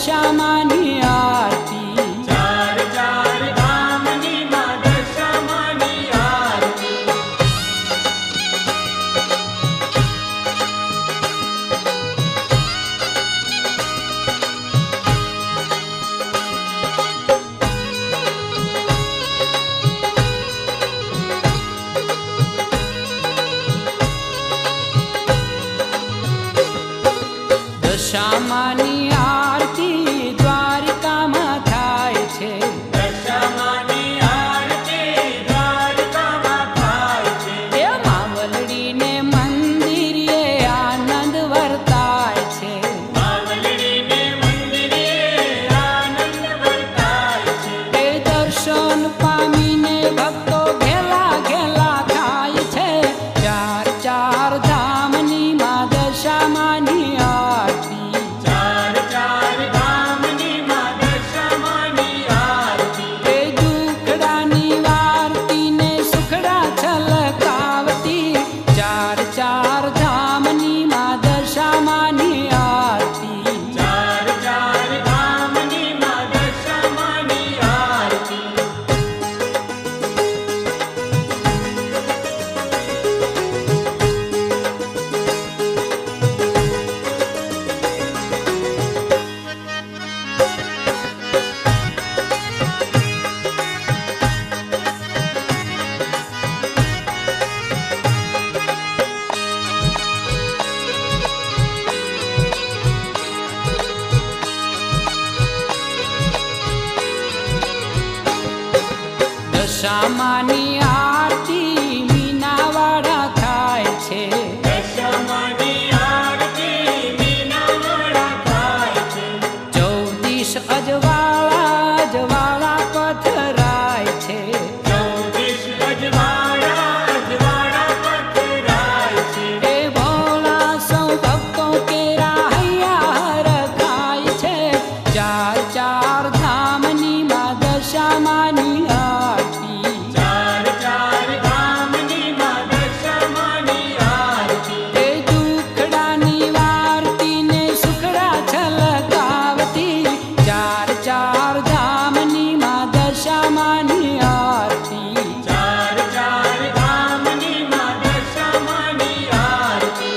દશામાની આરતી ચાર ચાર ધામની માં દશામાની આરતી દશામાની આરતી દ્વારિકામાં થાય છે દશામાની આરતી દ્વારકામાં થાય છે એ માવલડીને મંદિરે આનંદ વર્તાય છે માવલડીને મંદિરે આનંદ વર્તાય છે એ દર્શન પામીને ભક્તો ઘેલા ઘેલા થાય છે ચાર ચાર ધામની માં દશામાની આરતી ચાર ચાર ધામની માં દશામાની આરતી એ દુખડાની વારતી ને સુખડા છલકાવતી ચાર ચાર ધામની માં દશામાની આરતી ચાર ચાર ધામની માં દશામાની આરતી દશામાની આરતી મીનાવાડા થાય છે દશામાની આરતી મીનાવાડા થાય છે ચૌદીસ અજવાળા અજવાળા પથરાય છે ચૌદીસ અજવાળા પથરાય છે એ ભોળા સૌ ભક્તો કેરા હૈયા હરખાય છે ચાર ચાર ધામની માં દશામાની આરતી ચાર ચાર ધામની માં દશામાની આરતી એ દુખડાની વારતી ને સુખડા છલકાવતી ચાર ચાર ધામની માં દશામાની આરતી ચાર ચાર ધામની માં દશામાની આરતી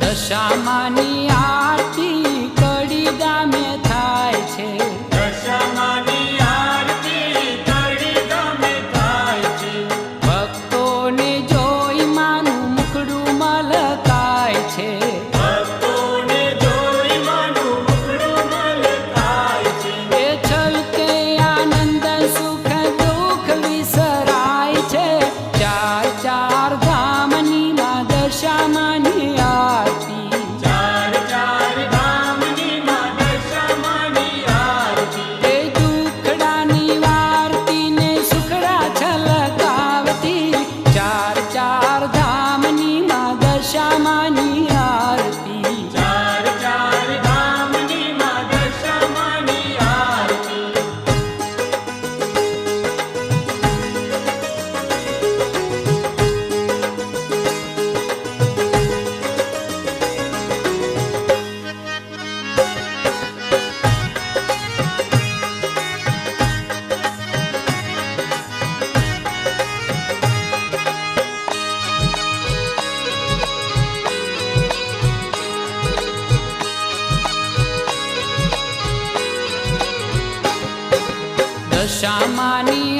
દશામાની આરતી કડી ગામે થાય છે દશામાની આરતી કડી ગામે થાય છે ભક્તોને જોઈ માનું મુખડું મલકાય છે ભક્તોને જોઈ માનું મુખડું મલકાય છે એ છલકે આનંદ સુખ દુઃખ વિસરાય છે ચાર ચાર ધામની માં દશામાની આરતી ચાર ચાર ધામની માં દશામાની આરતી એ દુખડાની વારતી ને સુખડા છલકાવતી ચાર ચાર ધામની માં દશામાની આરતી ચાર ચાર ધામની માં દશામાની આરતી દશામાની